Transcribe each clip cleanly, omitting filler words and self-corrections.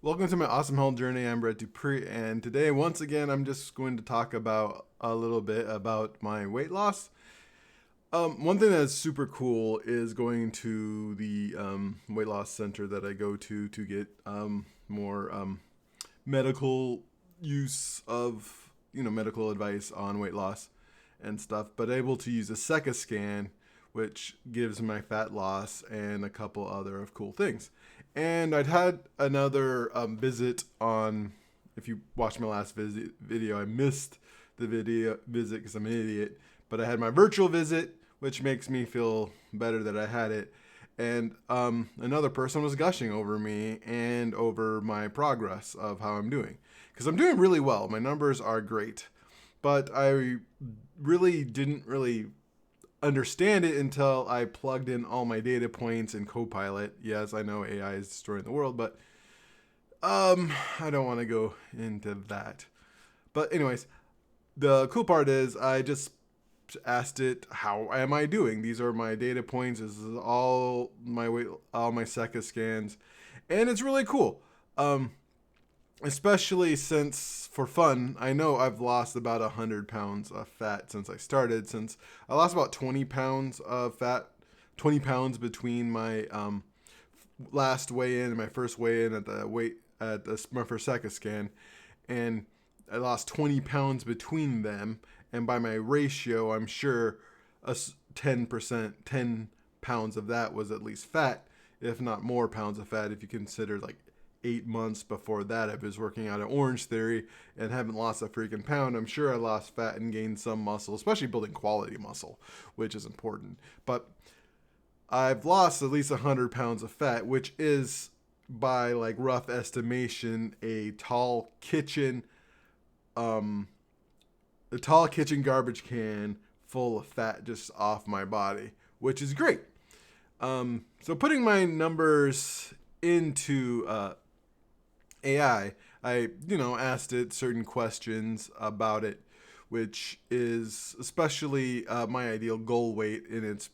Welcome to my awesome health journey. I'm Brett Dupree, and today, once again, I'm just going to talk about a little bit about my weight loss. One thing that's super cool is going to the weight loss center that I go to get more medical use of medical advice on weight loss and stuff. But able to use a SECA scan, which gives my fat loss and a couple other of cool things. And I'd had another visit on. If you watched my last video, I missed the video visit because I'm an idiot. But I had my virtual visit, which makes me feel better that I had it. And another person was gushing over me and over my progress of how I'm doing. Because I'm doing really well. My numbers are great. But I didn't really understand it until I plugged in all my data points in CoPilot. Yes, I know AI is destroying the world, but I don't want to go into that. But anyways, the cool part is I just asked it, how am I doing? These are my data points. This is all my weight, all my SECA scans, and it's really cool. Especially since, for fun, I know I've lost about 100 pounds of fat since I started. Since I lost about 20 pounds of fat, 20 pounds between my last weigh-in and my first weigh-in at my first SECA scan, and I lost 20 pounds between them. And by my ratio, I'm sure 10%, 10 pounds of that was at least fat, if not more pounds of fat, if you consider like 8 months before that I was working out at Orange Theory and haven't lost a freaking pound. I'm sure I lost fat and gained some muscle, especially building quality muscle, which is important. But I've lost at least 100 pounds of fat, which is, by like rough estimation, a tall kitchen garbage can full of fat just off my body, which is great. So putting my numbers into I asked it certain questions about it, which is especially my ideal goal weight in its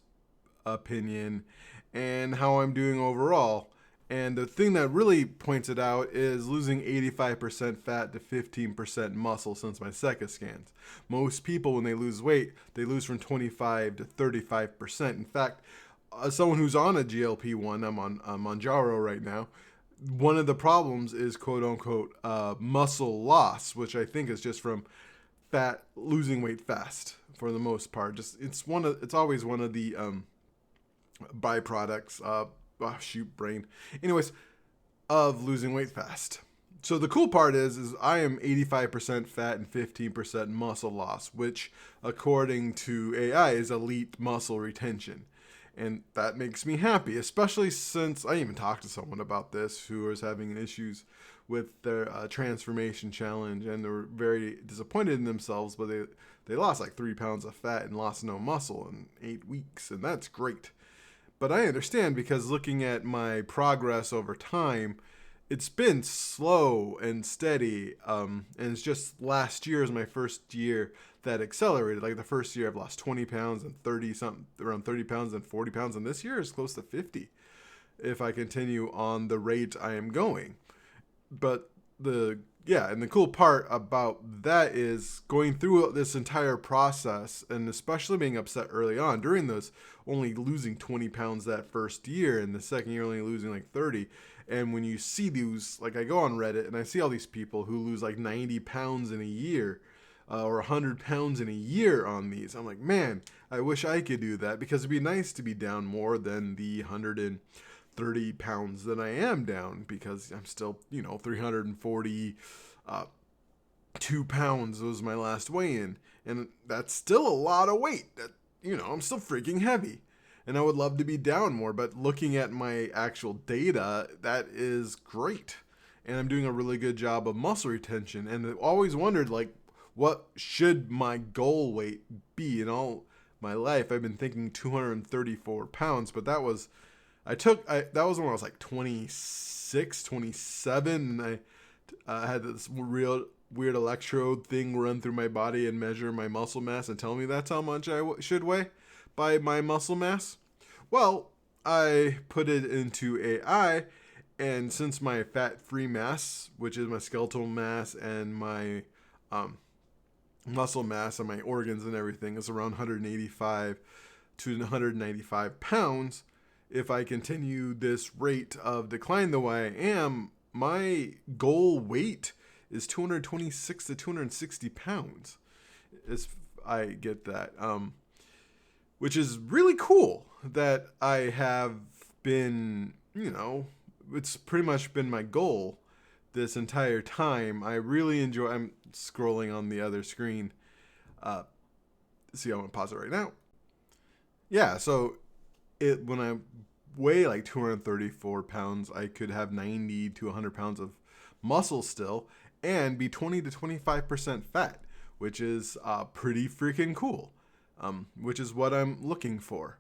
opinion, and how I'm doing overall. And the thing that really points it out is losing 85% fat to 15% muscle since my SECA scans. Most people, when they lose weight, they lose from 25 to 35%. In fact, someone who's on a GLP-1, I'm on Manjaro right now, one of the problems is quote unquote muscle loss, which I think is just from losing weight fast for the most part. It's always one of the byproducts. Brain. Anyways, of losing weight fast. So the cool part is I am 85% fat and 15% muscle loss, which according to AI is elite muscle retention. And that makes me happy, especially since I even talked to someone about this who was having issues with their transformation challenge, and they were very disappointed in themselves, but they lost like 3 pounds of fat and lost no muscle in 8 weeks, and that's great. But I understand, because looking at my progress over time, it's been slow and steady. And it's just last year is my first year that accelerated. Like the first year I've lost 20 pounds and 30 something, around 30 pounds and 40 pounds. And this year is close to 50 if I continue on the rate I am going. But and the cool part about that is going through this entire process, and especially being upset early on during those, only losing 20 pounds that first year, and the second year only losing like 30. And when you see these, like I go on Reddit and I see all these people who lose like 90 pounds in a year, or 100 pounds in a year on these, I'm like, man, I wish I could do that, because it'd be nice to be down more than the 130 pounds that I am down, because I'm still, 342 pounds was my last weigh-in, and that's still a lot of weight. I'm still freaking heavy, and I would love to be down more, but looking at my actual data, that is great, and I'm doing a really good job of muscle retention. And I always wondered, like, what should my goal weight be? In all my life, I've been thinking 234 pounds, but that was that was when I was like 26, 27, and I had this real weird electrode thing run through my body and measure my muscle mass and tell me that's how much I should weigh by my muscle mass. Well, I put it into AI, And since my fat-free mass, which is my skeletal mass and my um, muscle mass and my organs and everything, is around 185 to 195 pounds, if I continue this rate of decline the way I am, my goal weight is 226 to 260 pounds. I get that. Which is really cool that I have been, it's pretty much been my goal this entire time. I really enjoy, I'm scrolling on the other screen. See, I'm going to pause it right now. Yeah, so when I weigh like 234 pounds, I could have 90 to 100 pounds of muscle still and be 20 to 25% fat, which is pretty freaking cool, which is what I'm looking for.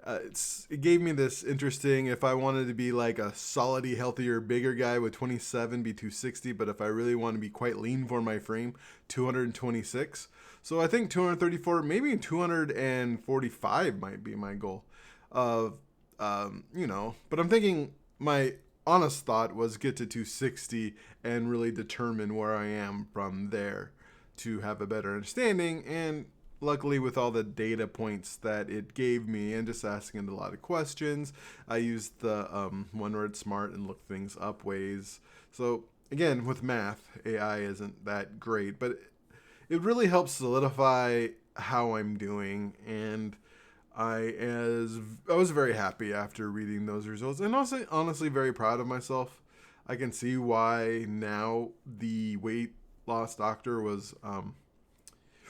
It gave me this interesting, if I wanted to be like a solidly healthier, bigger guy with 27, be 260, but if I really want to be quite lean for my frame, 226. So I think 234, maybe 245 might be my goal. But I'm thinking my honest thought was get to 260 and really determine where I am from there to have a better understanding. And luckily, with all the data points that it gave me and just asking it a lot of questions, I used the one word smart and looked things up ways. So again, with math, AI isn't that great, but it really helps solidify how I'm doing. And I was very happy after reading those results, and also honestly very proud of myself. I can see why now the weight loss doctor was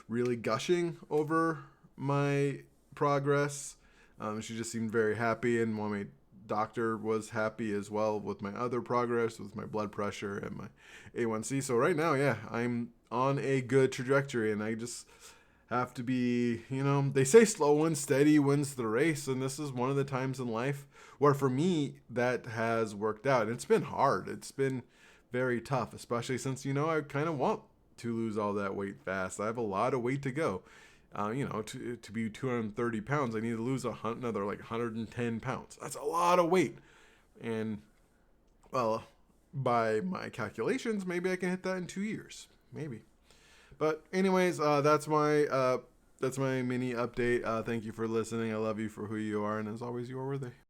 really gushing over my progress. She just seemed very happy, and my doctor was happy as well with my other progress, with my blood pressure and my A1C. So right now, yeah, I'm on a good trajectory, and I just have to be, they say slow and steady wins the race, and this is one of the times in life where for me that has worked out. It's been hard. It's been very tough, especially since, I kind of want to lose all that weight fast. I have a lot of weight to go. To be 230 pounds, I need to lose another like 110 pounds. That's a lot of weight. And, well, by my calculations, maybe I can hit that in 2 years. Maybe. But anyways, that's my mini update. Thank you for listening. I love you for who you are, and as always, you are worthy.